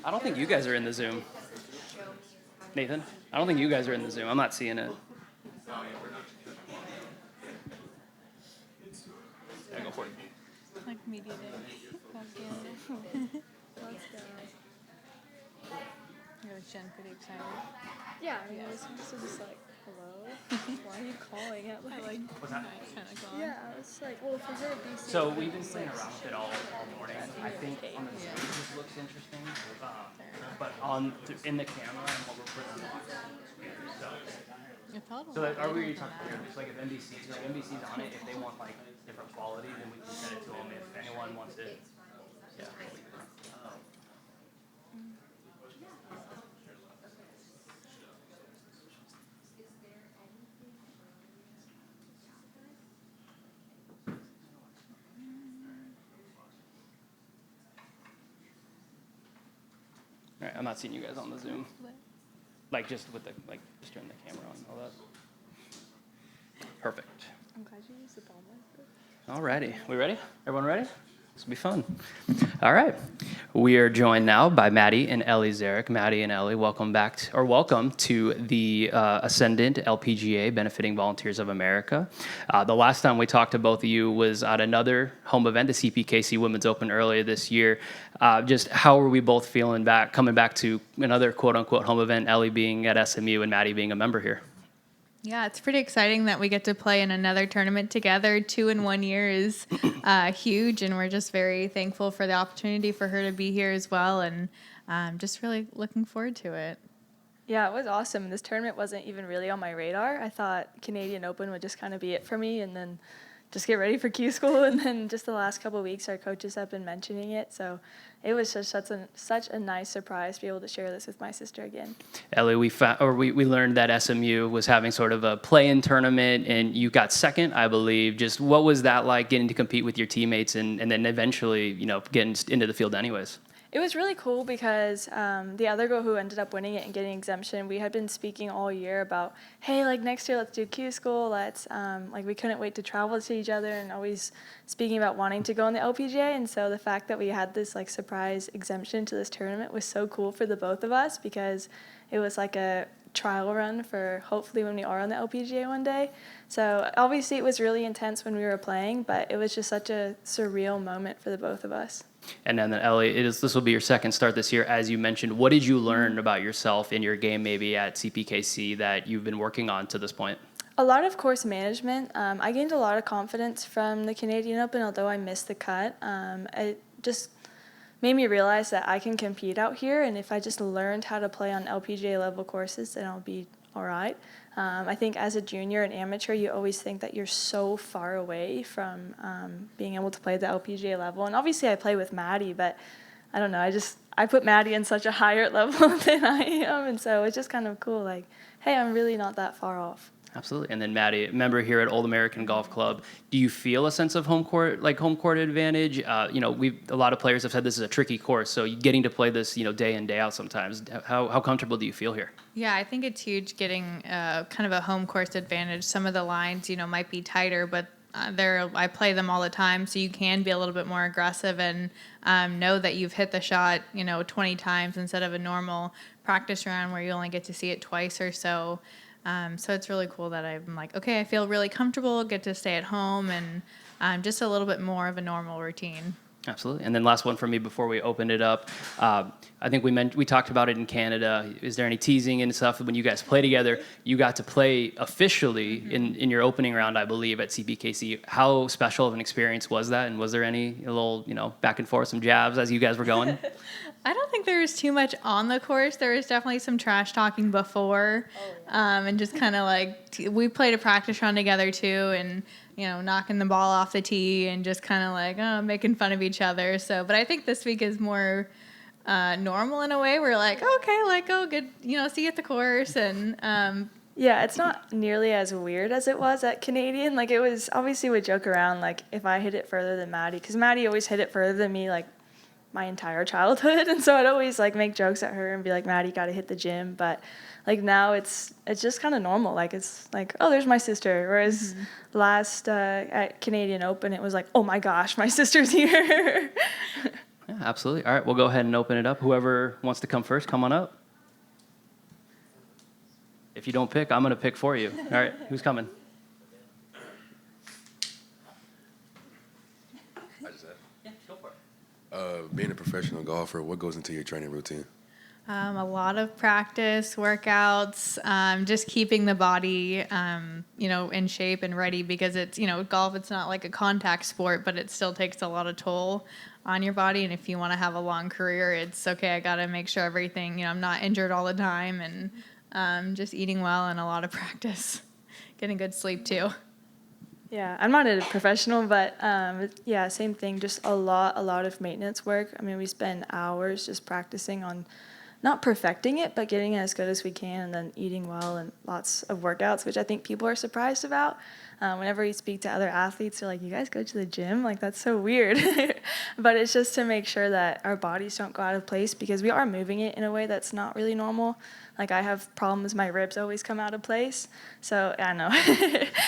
I don't think you guys are in the Zoom. Nathan, I don't think you guys are in the Zoom. I'm not seeing it. Yeah, go for it. Like media day. Let's go. Was Jen pretty excited? Yeah, I mean, I was just like, hello? Why are you calling at like... What's that? Kind of gone. Yeah, I was like, well, for her, BC. So we've been playing around with it all morning. I think on the Zoom it just looks interesting, but in the camera and what we're putting on. So are we talking about just like if NBC's on it, if they want like different quality, then we can send it to them. If anyone wants it, yeah. All right, I'm not seeing you guys on the Zoom. Like just with just turn the camera on and all that. Perfect. I'm glad you used the ball marker. All righty. We ready? Everyone ready? This will be fun. All right. We are joined now by Maddie and Ellie Szeryk. Maddie and Ellie, welcome to the Ascendant LPGA benefiting Volunteers of America. The last time we talked to both of you was at another home event, the CPKC Women's Open earlier this year. Just how are we both feeling coming back to another quote-unquote home event, Ellie being at SMU and Maddie being a member here? Yeah, it's pretty exciting that we get to play in another tournament together. 2 in 1 year is huge, and we're just very thankful for the opportunity for her to be here as well, and just really looking forward to it. Yeah, it was awesome. This tournament wasn't even really on my radar. I thought Canadian Open would just kind of be it for me, and then just get ready for Q School. And then just the last couple of weeks, our coaches have been mentioning it. So it was just such a nice surprise to be able to share this with my sister again. Ellie, we learned that SMU was having sort of a play-in tournament, and you got second, I believe. Just what was that like, getting to compete with your teammates and then eventually, getting into the field anyways? It was really cool because the other girl who ended up winning it and getting exemption, we had been speaking all year about, hey, like next year let's do Q School. Let's we couldn't wait to travel to each other, and always speaking about wanting to go on the LPGA. And so the fact that we had this like surprise exemption to this tournament was so cool for the both of us, because it was like a trial run for hopefully when we are on the LPGA one day. So obviously it was really intense when we were playing, but it was just such a surreal moment for the both of us. And then Ellie, this will be your second start this year, as you mentioned. What did you learn about yourself in your game, maybe at CPKC, that you've been working on to this point? A lot of course management. I gained a lot of confidence from the Canadian Open, although I missed the cut. It just made me realize that I can compete out here, and if I just learned how to play on LPGA level courses, then I'll be all right. I think as a junior and amateur, you always think that you're so far away from being able to play at the LPGA level. And obviously I play with Maddie, but I don't know, I put Maddie in such a higher level than I am, and so it's just kind of cool, like, hey, I'm really not that far off. Absolutely. And then Maddie, member here at Old American Golf Club, do you feel a sense of home court advantage? A lot of players have said this is a tricky course, so getting to play this, day in, day out sometimes. How comfortable do you feel here? Yeah, I think it's huge getting kind of a home course advantage. Some of the lines, might be tighter, but I play them all the time, so you can be a little bit more aggressive and know that you've hit the shot, 20 times instead of a normal practice round where you only get to see it twice or so. So it's really cool that I'm like, okay, I feel really comfortable, get to stay at home, and just a little bit more of a normal routine. Absolutely. And then last one for me before we open it up. I think we talked about it in Canada. Is there any teasing and stuff? When you guys play together, you got to play officially in your opening round, I believe, at CPKC. How special of an experience was that? And was there any little, back and forth, some jabs as you guys were going? I don't think there was too much on the course. There was definitely some trash talking before, and just kind of like we played a practice round together too, and knocking the ball off the tee and just kind of like making fun of each other. So, but I think this week is more normal in a way. We're like, okay, like good, see you at the course, and yeah, it's not nearly as weird as it was at Canadian. Like it was obviously we joke around like if I hit it further than Maddie, because Maddie always hit it further than me like my entire childhood, and so I'd always like make jokes at her and be like, Maddie, gotta hit the gym. But like now it's just kind of normal. Like it's like, oh, there's my sister. Whereas last at Canadian Open, it was like, oh my gosh, my sister's here. Yeah, absolutely. All right, we'll go ahead and open it up. Whoever wants to come first, come on up. If you don't pick, I'm going to pick for you. All right, who's coming? I just Yeah, go for it. Being a professional golfer, what goes into your training routine? A lot of practice, workouts, just keeping the body, in shape and ready because it's, golf, it's not like a contact sport, but it still takes a lot of toll on your body. And if you want to have a long career, it's okay. I got to make sure everything, I'm not injured all the time and just eating well and a lot of practice, getting good sleep too. Yeah, I'm not a professional, but yeah, same thing. Just a lot of maintenance work. I mean, we spend hours just practicing on not perfecting it, but getting it as good as we can, and then eating well and lots of workouts, which I think people are surprised about. Whenever you speak to other athletes, they're like, you guys go to the gym? Like, that's so weird. But it's just to make sure that our bodies don't go out of place because we are moving it in a way that's not really normal. Like, I have problems, my ribs always come out of place. So, I know.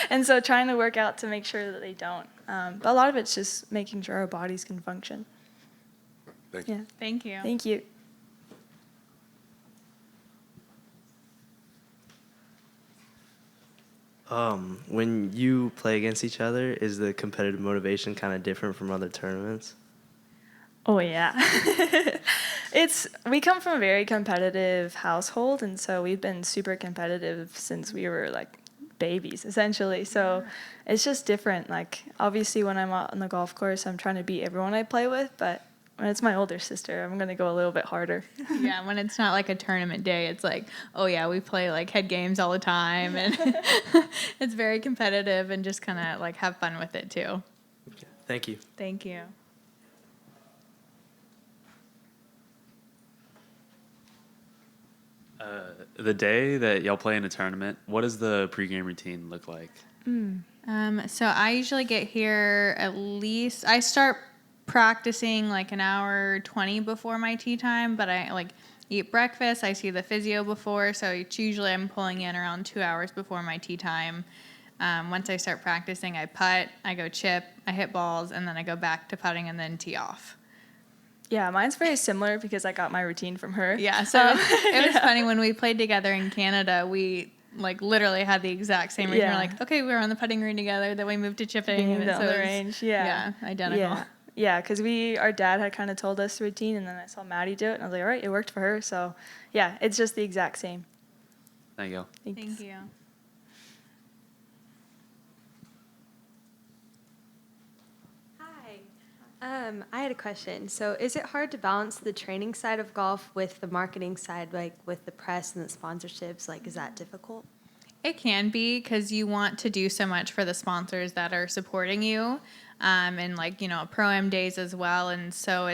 And so trying to work out to make sure that they don't. But a lot of it's just making sure our bodies can function. Thank you. Yeah. Thank you. Thank you. When you play against each other, is the competitive motivation kind of different from other tournaments? Oh yeah. We come from a very competitive household, and so we've been super competitive since we were like babies essentially. So it's just different. Like obviously when I'm out on the golf course, I'm trying to beat everyone I play with, but when it's my older sister, I'm going to go a little bit harder. Yeah, when it's not like a tournament day, it's like, oh yeah, we play like head games all the time, and it's very competitive and just kind of like have fun with it too. Okay. Thank you. Thank you. The day that y'all play in a tournament, what does the pregame routine look like? So I usually get here I start practicing like an hour 20 before my tee time, but I like eat breakfast. I see the physio before, so it's usually I'm pulling in around 2 hours before my tee time. Once I start practicing, I putt, I go chip, I hit balls, and then I go back to putting and then tee off. Yeah, mine's very similar because I got my routine from her. Yeah, so it was funny when we played together in Canada. We like literally had the exact same routine. Yeah. We're like, okay, we were on the putting green together. Then we moved to chipping Being and on the range. Yeah. identical. Yeah, because our dad had kind of told us the routine, and then I saw Maddie do it, and I was like, all right, it worked for her. So, yeah, it's just the exact same. Thank you. Thank you. Hi. I had a question. So is it hard to balance the training side of golf with the marketing side, like with the press and the sponsorships? Like, is that difficult? It can be because you want to do so much for the sponsors that are supporting you, and like pro-am days as well. And so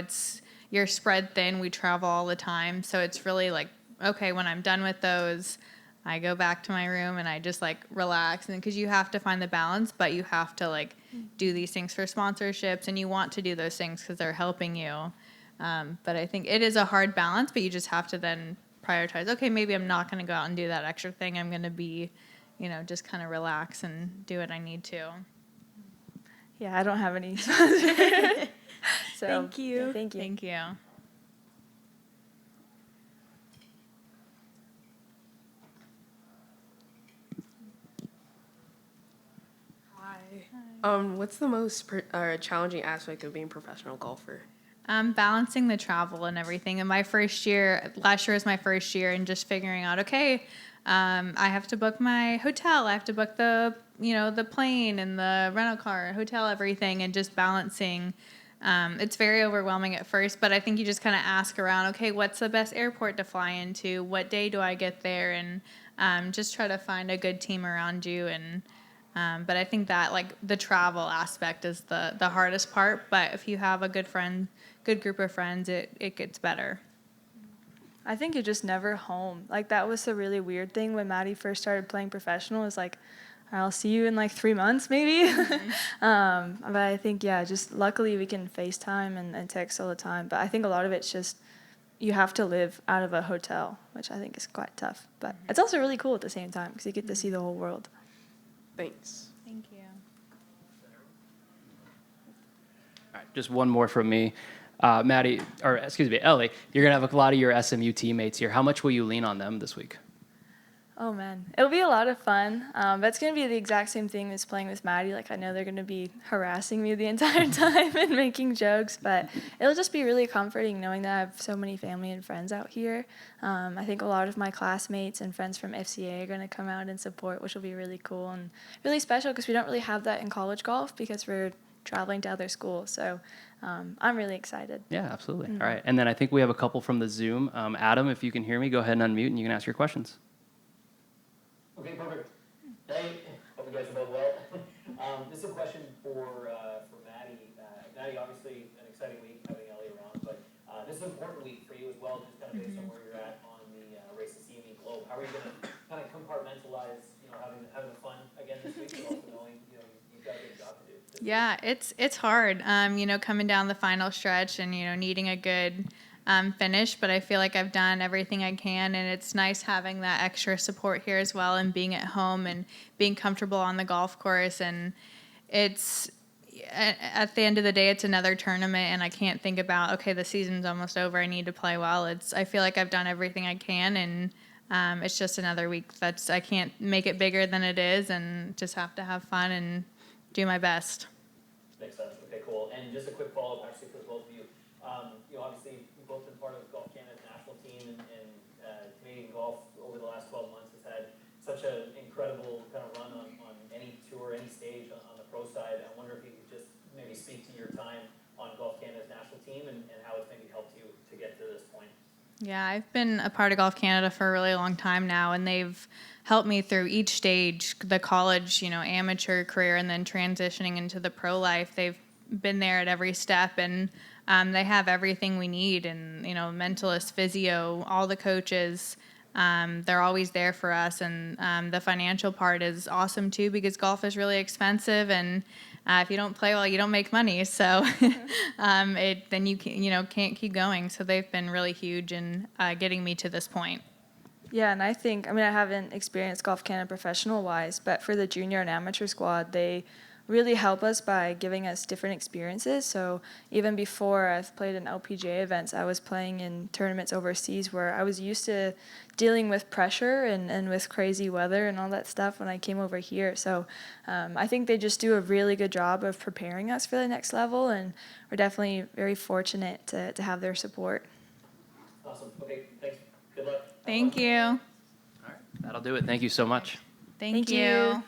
you're spread thin. We travel all the time, so it's really like, okay, when I'm done with those, I go back to my room and I just like relax. And because you have to find the balance, but you have to like do these things for sponsorships, and you want to do those things because they're helping you. But I think it is a hard balance, but you just have to then prioritize, okay, maybe I'm not going to go out and do that extra thing. I'm going to be, just kind of relax and do what I need to. Yeah, I don't have any sponsors. So, Thank you. yeah, thank you. Thank you. What's the most challenging aspect of being a professional golfer? Balancing the travel and everything. And last year was my first year, and just figuring out, okay, I have to book my hotel. I have to book the plane and the rental car, hotel, everything, and just balancing. It's very overwhelming at first, but I think you just kind of ask around, okay, what's the best airport to fly into? What day do I get there? And just try to find a good team around you. And but I think that like the travel aspect is the hardest part. But if you have a good group of friends, it gets better. I think you're just never home. Like, that was a really weird thing when Maddie first started playing professional. It was like, I'll see you in like 3 months maybe. Mm-hmm. But I think, yeah, just luckily we can FaceTime and text all the time. But I think a lot of it's just you have to live out of a hotel, which I think is quite tough. But it's also really cool at the same time because you get to see the whole world. Thanks. Thank you. All right, just one more from me. Maddie, or excuse me, Ellie, you're going to have a lot of your SMU teammates here. How much will you lean on them this week? Oh man, it'll be a lot of fun. But it's gonna be the exact same thing as playing with Maddie. Like I know they're gonna be harassing me the entire time and making jokes, but it'll just be really comforting knowing that I have so many family and friends out here. I think a lot of my classmates and friends from FCA are gonna come out and support, which will be really cool and really special because we don't really have that in college golf because we're traveling to other schools. So I'm really excited. Yeah, absolutely. All right, and then I think we have a couple from the Zoom. Adam, if you can hear me, go ahead and unmute and you can ask your questions. Okay, perfect. Hey, hope you guys are both well. This is a question for Maddie. Maddie, obviously an exciting week having Ellie around, but this is an important week for you as well, just kind of based on where you're at on the race to CME Globe. How are you going to kind of compartmentalize, having the fun again this week, but also knowing, you've got a good job to do? Yeah, it's hard, coming down the final stretch and, needing a good finish, but I feel like I've done everything I can, and it's nice having that extra support here as well and being at home and being comfortable on the golf course. And it's at the end of the day, it's another tournament, and I can't think about, okay, the season's almost over, I need to play well. I feel like I've done everything I can, and it's just another week I can't make it bigger than it is, and just have to have fun and do my best. Makes sense. Okay, cool. And just a quick follow-up, actually, for both of you. Obviously, you've both been part of Golf Canada's national team, and Canadian golf over the last 12 months has had such an incredible kind of run on any tour, any stage on the pro side. I wonder if you could just maybe speak to your time on Golf Canada's national team and how it's maybe helped you to get to this point. Yeah, I've been a part of Golf Canada for a really long time now, and they've helped me through each stage, the college, amateur career, and then transitioning into the pro life. They've been there at every step, and they have everything we need, and, mentalist, physio, all the coaches. They're always there for us, and the financial part is awesome too, because golf is really expensive, and if you don't play well, you don't make money. So then you can't keep going. So they've been really huge in getting me to this point. Yeah, and I haven't experienced Golf Canada professional-wise, but for the junior and amateur squad, they really help us by giving us different experiences. So even before I've played in LPGA events, I was playing in tournaments overseas where I was used to dealing with pressure and with crazy weather and all that stuff when I came over here. So I think they just do a really good job of preparing us for the next level, and we're definitely very fortunate to have their support. Awesome. Okay, thanks. Good luck. Thank you. All right, that'll do it. Thank you so much. Thank you.